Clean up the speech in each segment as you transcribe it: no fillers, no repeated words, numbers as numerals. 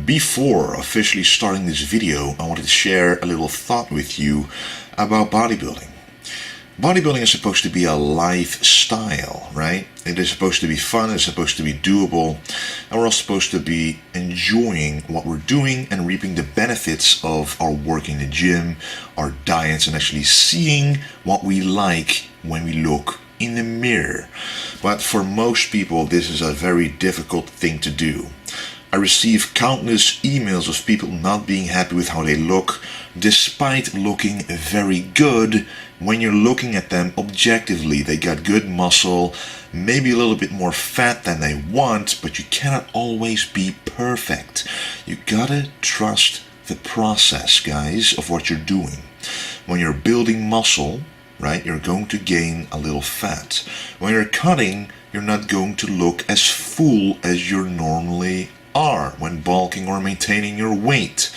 Before officially starting this video, I wanted to share a little thought with you about bodybuilding. Bodybuilding is supposed to be a lifestyle, right? It is supposed to be fun, it's supposed to be doable, and we're all supposed to be enjoying what we're doing and reaping the benefits of our work in the gym, our diets, and actually seeing what we like when we look in the mirror. But for most people, this is a very difficult thing to do. I receive countless emails of people not being happy with how they look, despite looking very good when you're looking at them objectively. They got good muscle, maybe a little bit more fat than they want, but you cannot always be perfect. You gotta trust the process, guys, of what you're doing. When you're building muscle, right, you're going to gain a little fat. When you're cutting, you're not going to look as full as you normally are when bulking or maintaining your weight.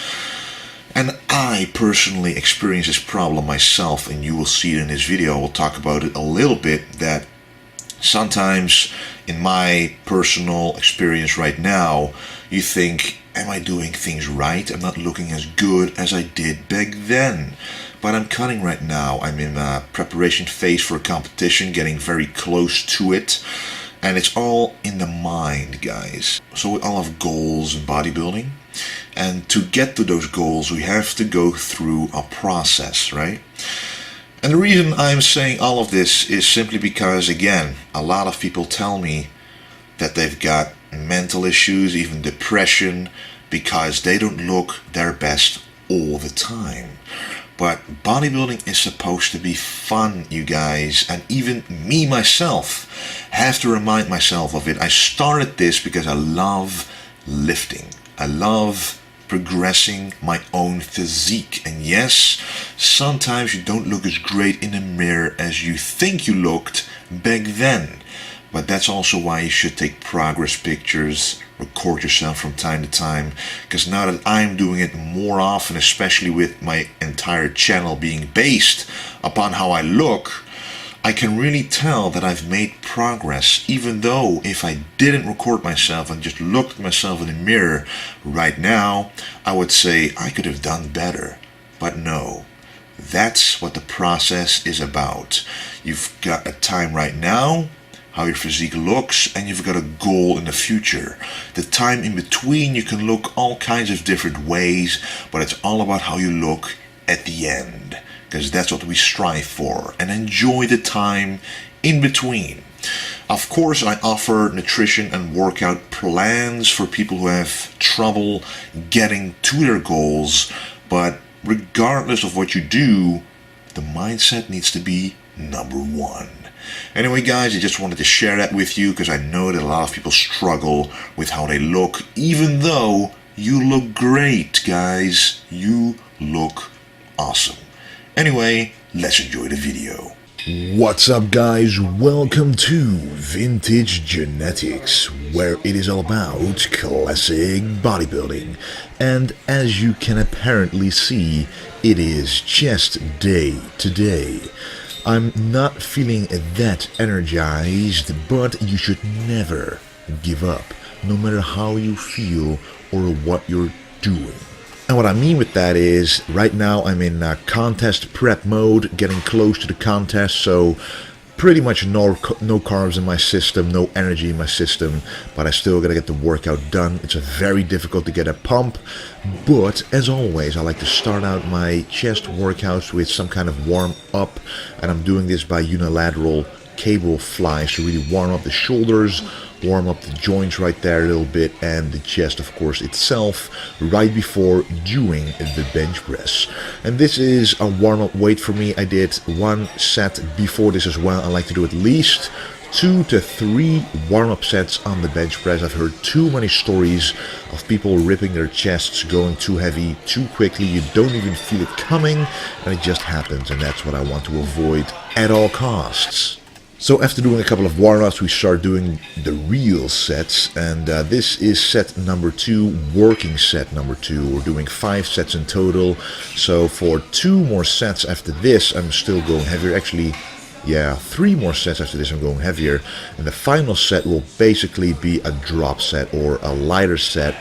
And I personally experience this problem myself, and you will see it in this video. I will talk about it a little bit, that sometimes in my personal experience right now, you think, am I doing things right? I'm not looking as good as I did back then. But I'm cutting right now. I'm in a preparation phase for a competition, getting very close to it. And it's all in the mind, guys. So we all have goals in bodybuilding. And to get to those goals, we have to go through a process, right? And the reason I'm saying all of this is simply because, again, a lot of people tell me that they've got mental issues, even depression, because they don't look their best all the time. But bodybuilding is supposed to be fun, you guys, and even me myself have to remind myself of it. I started this because I love lifting. I love progressing my own physique. And yes, sometimes you don't look as great in the mirror as you think you looked back then. But that's also why you should take progress pictures, record yourself from time to time, because now that I'm doing it more often, especially with my entire channel being based upon how I look, I can really tell that I've made progress, even though if I didn't record myself and just looked at myself in the mirror right now, I would say I could have done better. But no, that's what the process is about. You've got a time right now, how your physique looks, and you've got a goal in the future. The time in between, you can look all kinds of different ways, but it's all about how you look at the end, because that's what we strive for, and enjoy the time in between. Of course, I offer nutrition and workout plans for people who have trouble getting to their goals, but regardless of what you do, the mindset needs to be number one. Anyway, guys, I just wanted to share that with you because I know that a lot of people struggle with how they look, even though you look great, guys. You look awesome. Anyway, let's enjoy the video. What's up, guys? Welcome to Vintage Genetics, where it is all about classic bodybuilding. And as you can apparently see, it is chest day today. I'm not feeling that energized, but you should never give up, no matter how you feel or what you're doing. And what I mean with that is, right now I'm in contest prep mode, getting close to the contest, so pretty much no carbs in my system, no energy in my system, but I still gotta get the workout done. It's very difficult to get a pump, but as always, I like to start out my chest workouts with some kind of warm up, and I'm doing this by unilateral cable flies to really warm up the shoulders, warm up the joints right there a little bit, and the chest, of course, itself, right before doing the bench press. And this is a warm-up weight for me. I did one set before this as well. I like to do at least 2 to 3 warm-up sets on the bench press. I've heard too many stories of people ripping their chests, going too heavy too quickly. You don't even feel it coming, and it just happens, and that's what I want to avoid at all costs. So after doing a couple of warm-ups, we start doing the real sets, and this is set number 2, working set number 2. We're doing 5 sets in total, so for 2 more sets after this, I'm still going heavier. Actually, yeah, 3 more sets after this I'm going heavier, and the final set will basically be a drop set or a lighter set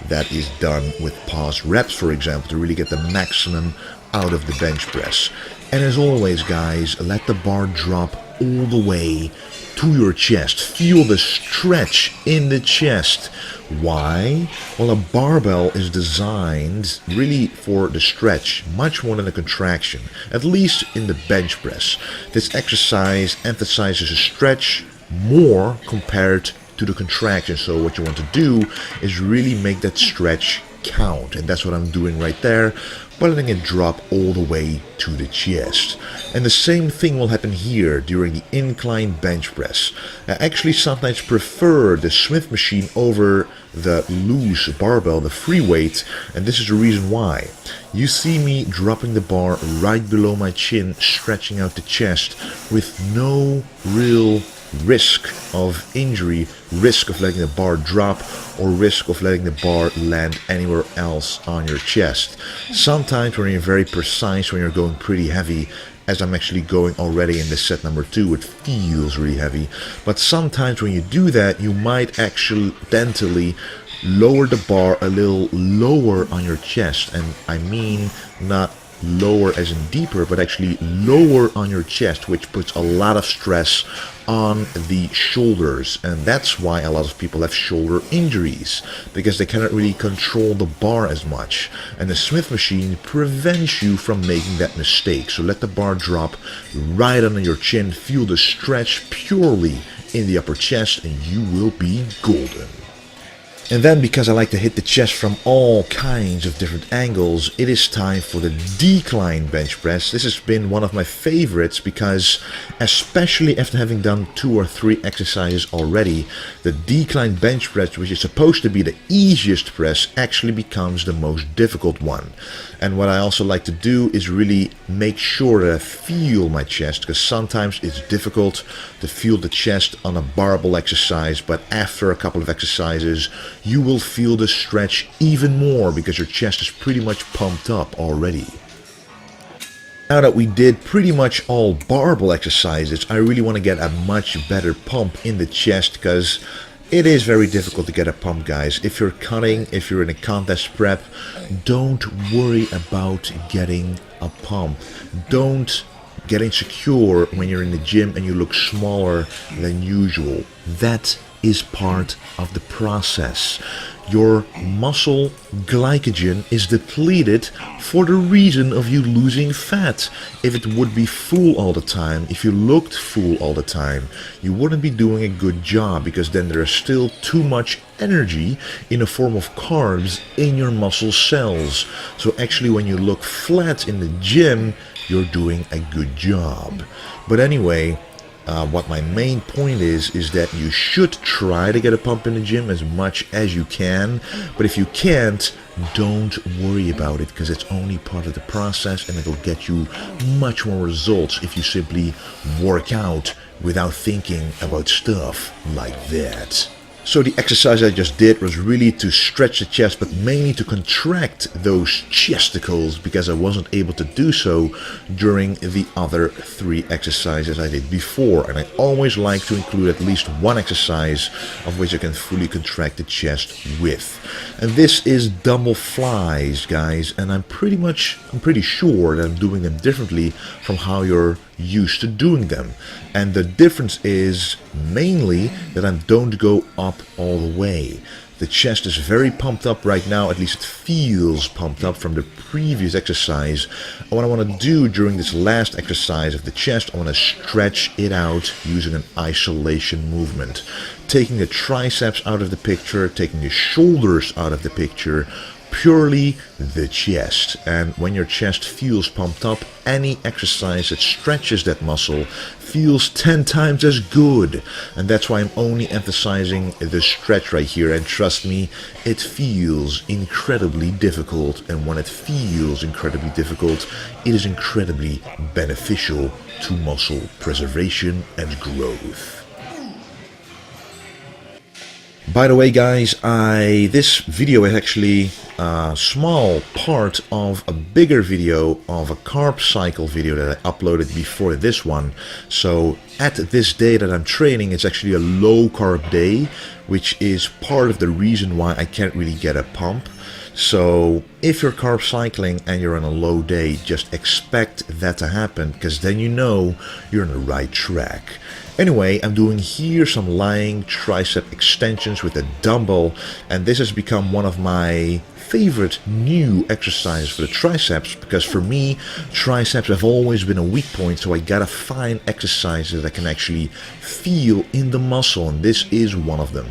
that is done with pause reps, for example, to really get the maximum out of the bench press. And as always, guys, let the bar drop all the way to your chest. Feel the stretch in the chest. Why? Well, a barbell is designed really for the stretch, much more than a contraction, at least in the bench press. This exercise emphasizes a stretch more compared to the contraction. So what you want to do is really make that stretch count, and that's what I'm doing right there, by letting it drop all the way to the chest. And the same thing will happen here during the incline bench press. I actually sometimes prefer the Smith machine over the loose barbell, the free weight, and this is the reason why. You see me dropping the bar right below my chin, stretching out the chest with no real risk of injury, risk of letting the bar drop, or risk of letting the bar land anywhere else on your chest. Sometimes when you're very precise, when you're going pretty heavy, as I'm actually going already in this set number 2, it feels really heavy. But sometimes when you do that, you might accidentally lower the bar a little lower on your chest. And I mean not lower as in deeper, but actually lower on your chest, which puts a lot of stress on the shoulders. And that's why a lot of people have shoulder injuries, because they cannot really control the bar as much. And the Smith machine prevents you from making that mistake. So let the bar drop right under your chin, feel the stretch purely in the upper chest, and you will be golden. And then, because I like to hit the chest from all kinds of different angles, it is time for the decline bench press. This has been one of my favorites because, especially after having done 2 or 3 exercises already, the decline bench press, which is supposed to be the easiest press, actually becomes the most difficult one. And what I also like to do is really make sure that I feel my chest, because sometimes it's difficult to feel the chest on a barbell exercise, but after a couple of exercises, you will feel the stretch even more because your chest is pretty much pumped up already. Now that we did pretty much all barbell exercises, I really want to get a much better pump in the chest, because it is very difficult to get a pump, guys. If you're cutting, if you're in a contest prep, don't worry about getting a pump. Don't get insecure when you're in the gym and you look smaller than usual. That is part of the process. Your muscle glycogen is depleted for the reason of you losing fat. If it would be full all the time, if you looked full all the time, you wouldn't be doing a good job, because then there is still too much energy in the form of carbs in your muscle cells. So actually when you look flat in the gym, you're doing a good job. But anyway, what my main point is that you should try to get a pump in the gym as much as you can, but if you can't, don't worry about it, because it's only part of the process, and it'll get you much more results if you simply work out without thinking about stuff like that. So the exercise I just did was really to stretch the chest, but mainly to contract those chesticles, because I wasn't able to do so during the other 3 exercises I did before. And I always like to include at least one exercise of which I can fully contract the chest with. And this is dumbbell flies, guys, and I'm pretty sure that I'm doing them differently from how you're used to doing them. And the difference is mainly that I don't go up all the way. The chest is very pumped up right now, at least it feels pumped up from the previous exercise. And what I want to do during this last exercise of the chest, I want to stretch it out using an isolation movement. Taking the triceps out of the picture, taking the shoulders out of the picture, purely the chest. And when your chest feels pumped up, any exercise that stretches that muscle feels 10 times as good. And that's why I'm only emphasizing the stretch right here. And trust me, it feels incredibly difficult. And when it feels incredibly difficult, it is incredibly beneficial to muscle preservation and growth. By the way, guys, this video is actually a small part of a bigger video of a carb cycle video that I uploaded before this one. So at this day that I'm training, it's actually a low carb day, which is part of the reason why I can't really get a pump. So if you're carb cycling and you're on a low day, just expect that to happen, because then you know you're on the right track. Anyway, I'm doing here some lying tricep extensions with a dumbbell, and this has become one of my favorite new exercises for the triceps, because for me, triceps have always been a weak point, so I gotta find exercises that I can actually feel in the muscle, and this is one of them.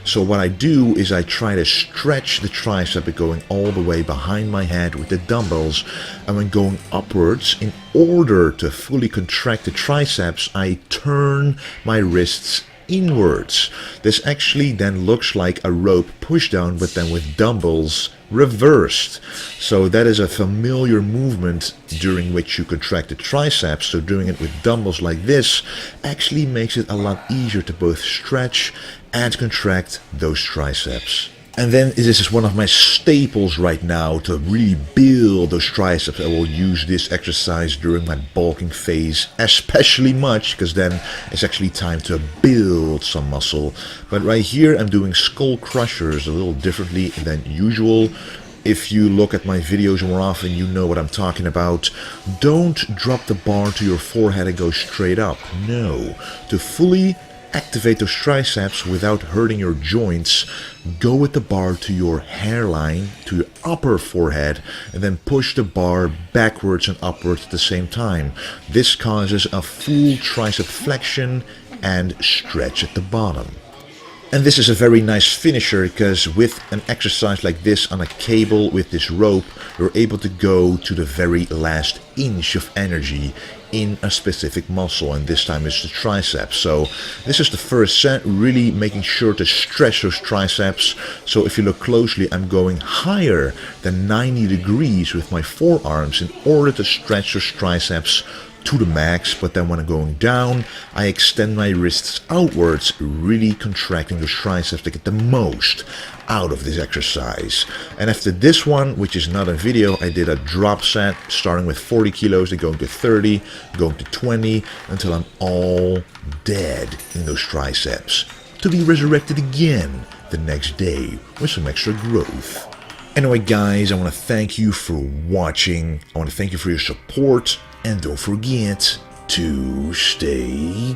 So what I do is I try to stretch the tricep by going all the way behind my head with the dumbbells, and when going upwards, in order to fully contract the triceps, I turn my wrists inwards. This actually then looks like a rope pushdown, but then with dumbbells reversed. So that is a familiar movement during which you contract the triceps. So doing it with dumbbells like this actually makes it a lot easier to both stretch and contract those triceps. And then this is one of my staples right now to really build those triceps. I will use this exercise during my bulking phase especially much, because then it's actually time to build some muscle. But right here I'm doing skull crushers a little differently than usual. If you look at my videos more often, you know what I'm talking about. Don't drop the bar to your forehead and go straight up. No. To fully activate those triceps without hurting your joints, go with the bar to your hairline, to your upper forehead, and then push the bar backwards and upwards at the same time. This causes a full tricep flexion and stretch at the bottom. And this is a very nice finisher, because with an exercise like this on a cable with this rope, you're able to go to the very last inch of energy in a specific muscle, and this time it's the triceps. So this is the first set, really making sure to stretch those triceps. So if you look closely, I'm going higher than 90 degrees with my forearms in order to stretch those triceps to the max, but then when I'm going down, I extend my wrists outwards, really contracting the triceps to get the most out of this exercise. And after this one, which is not a video, I did a drop set starting with 40 kilos, then going to 30, going to 20, until I'm all dead in those triceps, to be resurrected again the next day with some extra growth. Anyway guys, I want to thank you for watching. I want to thank you for your support. And don't forget to stay